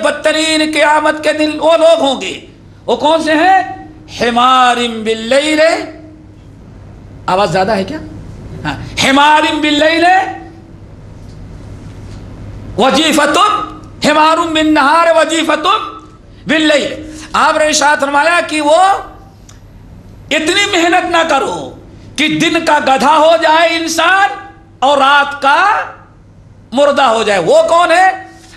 بدترین قیامت کے دن وہ لوگ ہوں گے، وہ کون سے ہیں؟ حمار باللیل، آواز زیادہ ہے کیا؟ ہاں، حمار باللیل وجیفۃ، حمار بالنہار وجیفۃ باللیل۔ آپ نے ارشاد فرمایا کہ وہ اتنی محنت نہ کرو کہ دن کا گدھا ہو جائے انسان اور رات کا مردہ ہو جائے۔ وہ کون ہے؟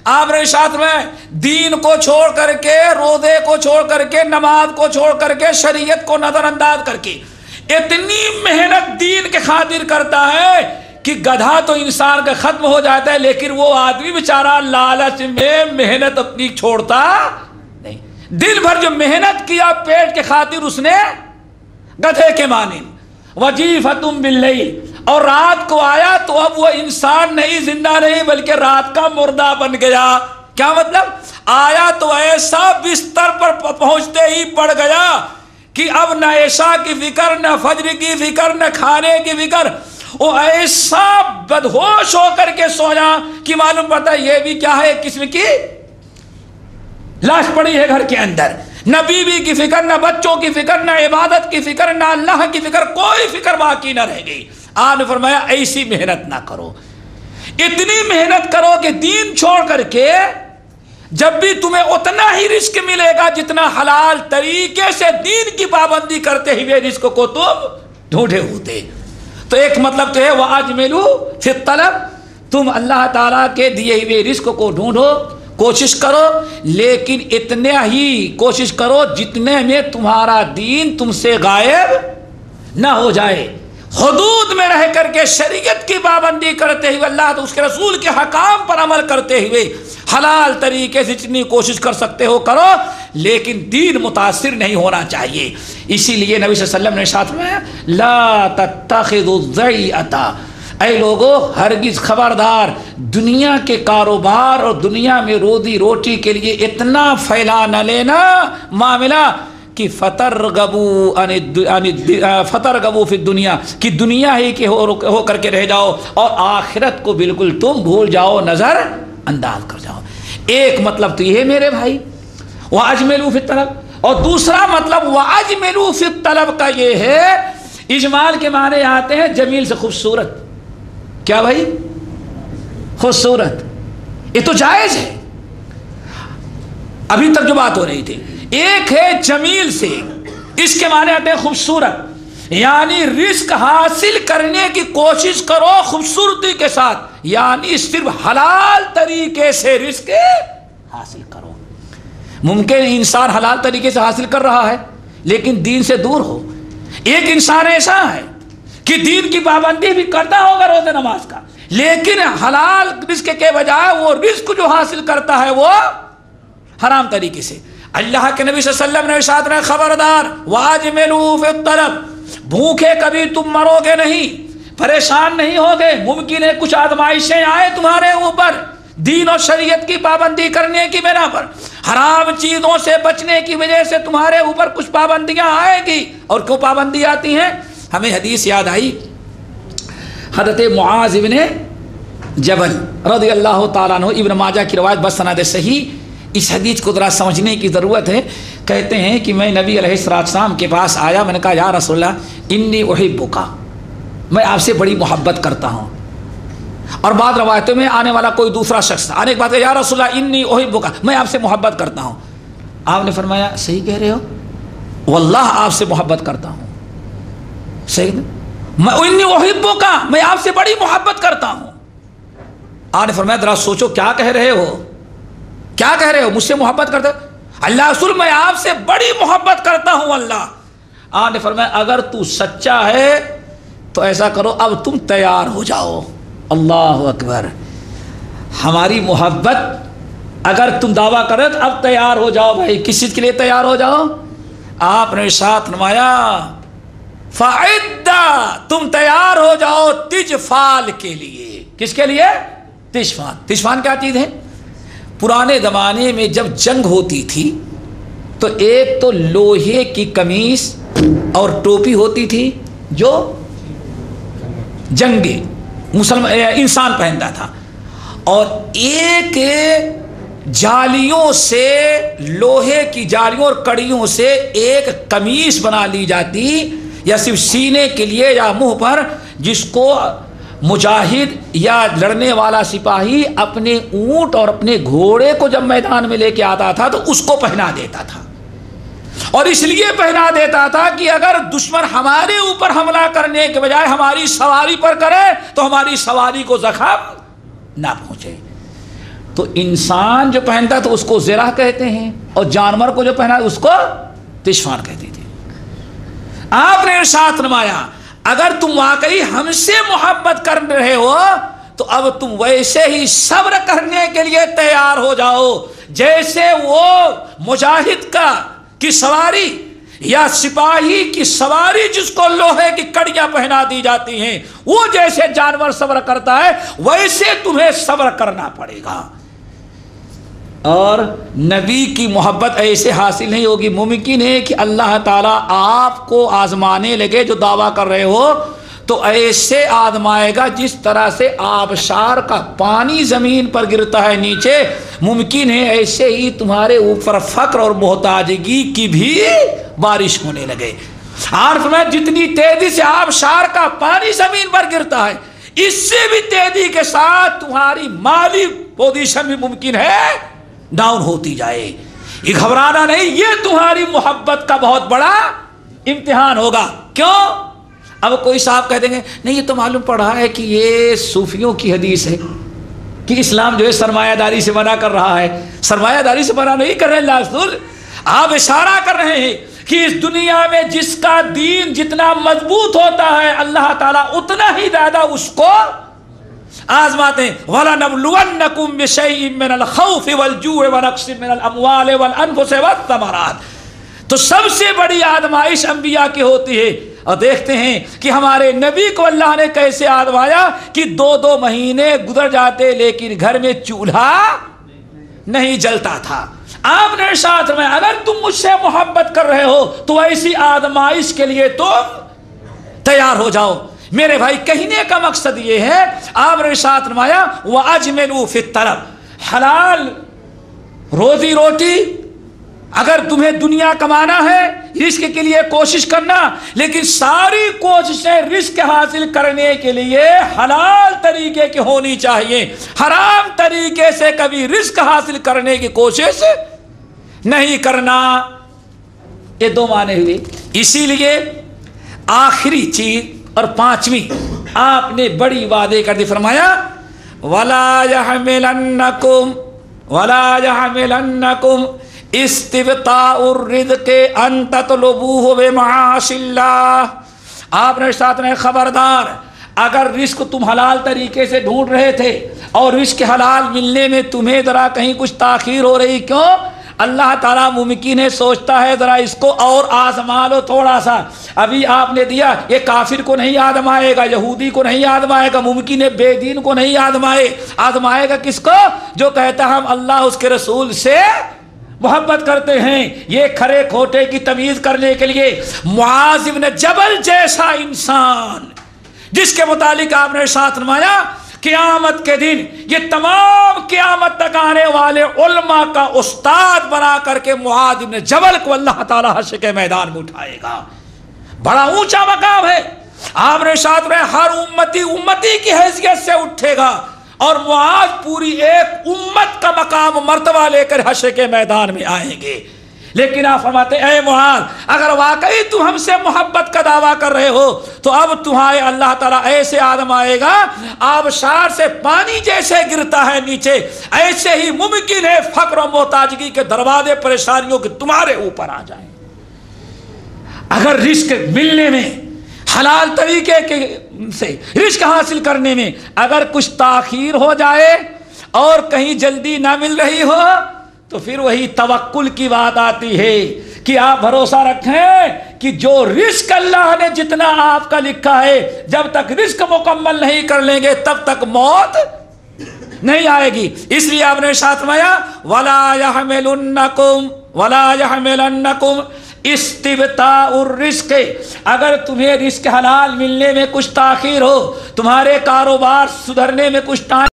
آپ نے ارشاد میں دین کو چھوڑ کر کے، روزے کو چھوڑ کر کے، نماز کو چھوڑ کر کے، شریعت کو نظر انداز کر کے اتنی محنت دین کے خاطر کرتا ہے کہ گدھا تو انسان کا ختم ہو جاتا ہے، لیکن وہ آدمی بیچارہ لالچ میں محنت اپنی چھوڑتا نہیں۔ دن بھر جو محنت کیا پیٹ کے خاطر اس نے گدھے کے مانند، وجیفۃ باللیل، اور رات کو آیا تو اب وہ انسان نہیں، زندہ نہیں، بلکہ رات کا مردہ بن گیا۔ کیا مطلب؟ آیا تو ایسا بستر پر پہنچتے ہی پڑ گیا کہ اب نہ عشاء کی فکر، نہ فجر کی فکر، نہ کھانے کی فکر، وہ ایسا بدہوش ہو کر کے سویا کہ معلوم پڑتا ہے یہ بھی کیا ہے، ایک قسم کی لاش پڑی ہے گھر کے اندر۔ نہ بیوی کی فکر، نہ بچوں کی فکر، نہ عبادت کی فکر، نہ اللہ کی فکر، کوئی فکر باقی نہ رہ گئی۔ آپ نے فرمایا ایسی محنت نہ کرو، اتنی محنت کرو کہ دین چھوڑ کر کے جب بھی تمہیں اتنا ہی رزق ملے گا جتنا حلال طریقے سے دین کی پابندی کرتے ہوئے رزق کو تم ڈھونڈے ہوتے۔ تو ایک مطلب تو ہے وَأَجْمِلُوا فِي الطَّلَبِ، تم اللہ تعالیٰ کے دیے ہوئے رزق کو ڈھونڈو، کوشش کرو، لیکن اتنے ہی کوشش کرو جتنے میں تمہارا دین تم سے غائب نہ ہو جائے۔ حدود میں رہ کر کے شریعت کی پابندی کرتے ہوئے، اللہ تو اس کے رسول کے حکام پر عمل کرتے ہوئے حلال طریقے سے جتنی کوشش کر سکتے ہو کرو، لیکن دین متاثر نہیں ہونا چاہیے۔ اسی لیے نبی صلی اللہ علیہ وسلم نے ارشاد فرمایا لا تتخذوا الذریعۃ، اے لوگو ہرگز خبردار دنیا کے کاروبار اور دنیا میں روزی روٹی کے لیے اتنا پھیلا نہ لینا معاملہ کہ فترغبوا فی الدنیا، کہ دنیا ہی کے ہو کر کے رہ جاؤ اور آخرت کو بالکل تم بھول جاؤ، نظر انداز کر جاؤ۔ ایک مطلب تو یہ ہے میرے بھائی وَأَجْمِلُوا فِي الطَّلَبِ، اور دوسرا مطلب وَأَجْمِلُوا فِي الطَّلَبِ کا یہ ہے، اجمال کے معنی آتے ہیں جمیل سے خوبصورت۔ کیا بھائی؟ خوبصورت، یہ تو جائز ہے۔ ابھی تک جو بات ہو رہی تھی، ایک ہے جمیل سے، اس کے معنی آتے ہیں خوبصورت، یعنی رزق حاصل کرنے کی کوشش کرو خوبصورتی کے ساتھ، یعنی صرف حلال طریقے سے رزق حاصل کرو۔ ممکن انسان حلال طریقے سے حاصل کر رہا ہے لیکن دین سے دور ہو۔ ایک انسان ایسا ہے کہ دین کی پابندی بھی کرتا ہوگا روزہ نماز کا، لیکن حلال رزق کے بجائے وہ رزق جو حاصل کرتا ہے وہ حرام طریقے سے۔ اللہ کے نبی صلی اللہ علیہ وسلم نے ارشاد نے خبردار وَأَجْمِلُوا فِي الطَّلَبِ، بھوکے کبھی تم مرو گے نہیں، پریشان نہیں ہوگے، ممکن ہے کچھ آزمائشیں آئے تمہارے اوپر دین اور شریعت کی پابندی کرنے کی بنا پر، حرام چیزوں سے بچنے کی وجہ سے تمہارے اوپر کچھ پابندیاں آئیں گی۔ اور کیوں پابندی آتی ہیں؟ ہمیں حدیث یاد آئی، حضرت معاذ ابن جبل رضی اللہ تعالیٰ عنہ، ابن ماجہ کی روایت بسند صحیح۔ اس حدیث کو ذرا سمجھنے کی ضرورت ہے۔ کہتے ہیں کہ میں نبی علیہ السلام کے پاس آیا، میں نے کہا یا رسول اللہ انی احبک، میں آپ سے بڑی محبت کرتا ہوں۔ اور بعض روایتوں میں آنے والا کوئی دوسرا شخص آنے کے بعد یا رسول اللہ انی احبک، میں آپ سے محبت کرتا ہوں۔ آپ نے فرمایا صحیح کہہ رہے ہو، واللہ آپ سے محبت کرتا ہوں۔ صحیح، میں انی احبک، میں آپ سے بڑی محبت کرتا ہوں۔ آپ نے فرمایا ذرا سوچو کیا کہہ رہے ہو، کیا کہہ رہے ہو؟ مجھ سے محبت کرتے؟ اللہ رسول میں آپ سے بڑی محبت کرتا ہوں اللہ۔ آپ نے فرمایا اگر تو سچا ہے تو ایسا کرو اب تم تیار ہو جاؤ۔ اللہ اکبر، ہماری محبت اگر تم دعویٰ کرے تو اب تیار ہو جاؤ بھائی۔ کس چیز کے لیے تیار ہو جاؤ؟ آپ نے ارشاد فرمایا فَعِدَّ، تم تیار ہو جاؤ تجفال کے لیے۔ کس کے لیے؟ تجفال۔ تجفال کیا چیز ہے؟ پرانے زمانے میں جب جنگ ہوتی تھی تو ایک تو لوہے کی قمیص اور ٹوپی ہوتی تھی جو جنگی انسان پہنتا تھا، اور ایک جالیوں سے، لوہے کی جالیوں اور کڑیوں سے ایک قمیص بنا لی جاتی، یا صرف سینے کے لیے یا منہ پر، جس کو مجاہد یا لڑنے والا سپاہی اپنے اونٹ اور اپنے گھوڑے کو جب میدان میں لے کے آتا تھا تو اس کو پہنا دیتا تھا، اور اس لیے پہنا دیتا تھا کہ اگر دشمن ہمارے اوپر حملہ کرنے کے بجائے ہماری سواری پر کرے تو ہماری سواری کو زخم نہ پہنچے۔ تو انسان جو پہنتا تو اس کو زرہ کہتے ہیں، اور جانور کو جو پہنا اس کو تشفان کہتے تھے۔ آپ نے ارشاد فرمایا اگر تم واقعی ہم سے محبت کر رہے ہو تو اب تم ویسے ہی صبر کرنے کے لیے تیار ہو جاؤ جیسے وہ مجاہد کی سواری یا سپاہی کی سواری جس کو لوہے کی کڑیاں پہنا دی جاتی ہیں، وہ جیسے جانور صبر کرتا ہے ویسے تمہیں صبر کرنا پڑے گا۔ اور نبی کی محبت ایسے حاصل نہیں ہوگی، ممکن ہے کہ اللہ تعالیٰ آپ کو آزمانے لگے جو دعویٰ کر رہے ہو تو ایسے آزمائے گا جس طرح سے آبشار کا پانی زمین پر گرتا ہے نیچے، ممکن ہے ایسے ہی تمہارے اوپر فقر اور محتاجگی کی بھی بارش ہونے لگے۔ عارف میں جتنی تیزی سے آبشار کا پانی زمین پر گرتا ہے، اس سے بھی تیزی کے ساتھ تمہاری مالی پوزیشن بھی ممکن ہے ڈاؤن ہوتی جائے۔ یہ گھبرانا نہیں، یہ تمہاری محبت کا بہت بڑا امتحان ہوگا۔ کیوں؟ اب کوئی صاحب کہہ دیں گے نہیں یہ تو معلوم پڑا ہے کہ یہ صوفیوں کی حدیث ہے کہ اسلام جو ہے سرمایہ داری سے منع کر رہا ہے۔ سرمایہ داری سے منع نہیں کر رہے اللہ رسول، آپ اشارہ کر رہے ہیں کہ اس دنیا میں جس کا دین جتنا مضبوط ہوتا ہے اللہ تعالیٰ اتنا ہی زیادہ اس کو آزماتے ہیں۔ وَلَنَبْلُوَنَّكُمْ بِشَيْءٍ مِّنَ الْخَوْفِ وَالْجُوعِ وَنَقْصٍ مِّنَ الْأَمْوَالِ وَالْأَنفُسِ وَالثَّمَرَاتِ۔ تو سب سے بڑی آزمائش انبیاء کی ہوتی ہے، اور دیکھتے ہیں کہ ہمارے نبی کو اللہ نے کیسے آزمایا کہ 2 مہینے گزر جاتے لیکن گھر میں چولہا نہیں جلتا تھا۔ آپ نے ارشاد میں اگر تم مجھ سے محبت کر رہے ہو تو ایسی آزمائش کے لیے تم تیار ہو جاؤ۔ میرے بھائی کہنے کا مقصد یہ ہے، آپ نے ارشاد فرمایا وَأَجْمِلُوا فِي الطَّلَبِ، حلال روزی روٹی اگر تمہیں دنیا کمانا ہے رزق کے لیے کوشش کرنا، لیکن ساری کوششیں رزق حاصل کرنے کے لیے حلال طریقے کی ہونی چاہیے، حرام طریقے سے کبھی رزق حاصل کرنے کی کوشش نہیں کرنا۔ یہ 2 معنی ہوئے۔ اسی لیے آخری چیز اور 5ویں آپ نے بڑی وعدے کر دی، فرمایا وَلَا يَحْمِلَنَّكُمْ استبطاء الرزق ان تطلبوه بمعاصی اللہ۔ آپ نے ساتھ میں خبردار، اگر رزق تم حلال طریقے سے ڈھونڈ رہے تھے اور رزق حلال ملنے میں تمہیں ذرا کہیں کچھ تاخیر ہو رہی، کیوں؟ اللہ تعالیٰ ممکن ہے سوچتا ہے ذرا اس کو اور آزما لو تھوڑا سا، ابھی آپ نے دیا، یہ کافر کو نہیں آزمائے گا، یہودی کو نہیں آزمائے گا، ممکن ہے بے دین کو نہیں آزمائے گا کس کو؟ جو کہتا ہم اللہ اس کے رسول سے محبت کرتے ہیں۔ یہ کھرے کھوٹے کی تمیز کرنے کے لیے معاذ بن جبل جیسا انسان جس کے متعلق آپ نے ارشاد فرمایا قیامت کے دن یہ تمام قیامت تک آنے والے علماء کا استاد بنا کر کے معاذ بن جبل کو اللہ تعالیٰ حشر کے میدان میں اٹھائے گا۔ بڑا اونچا مقام ہے۔ آپ نے ارشاد فرمایا ہر امتی کی حیثیت سے اٹھے گا، اور معاذ پوری ایک امت کا مقام مرتبہ لے کر حشر کے میدان میں آئیں گے۔ لیکن آپ فرماتے اے معاذ اگر واقعی تم ہم سے محبت کا دعویٰ کر رہے ہو تو اب تمہارے اللہ تعالیٰ ایسے آزمائے گا، آبشار سے پانی جیسے گرتا ہے نیچے، ایسے ہی ممکن ہے فقر و محتاجگی کے دروازے پریشانیوں کے تمہارے اوپر آ جائیں۔ اگر رزق ملنے میں حلال طریقے سے رزق حاصل کرنے میں اگر کچھ تاخیر ہو جائے اور کہیں جلدی نہ مل رہی ہو تو پھر وہی توکل کی بات آتی ہے کہ آپ بھروسہ رکھیں کہ جو رزق اللہ نے جتنا آپ کا لکھا ہے جب تک رزق مکمل نہیں کر لیں گے تب تک موت نہیں آئے گی۔ اس لیے آپ نے ارشاد فرمایا وَلَا يَحْمِلَنَّكُمْ استبطاء الرزق، اگر تمہیں رزق حلال ملنے میں کچھ تاخیر ہو، تمہارے کاروبار سدھرنے میں کچھ ٹائم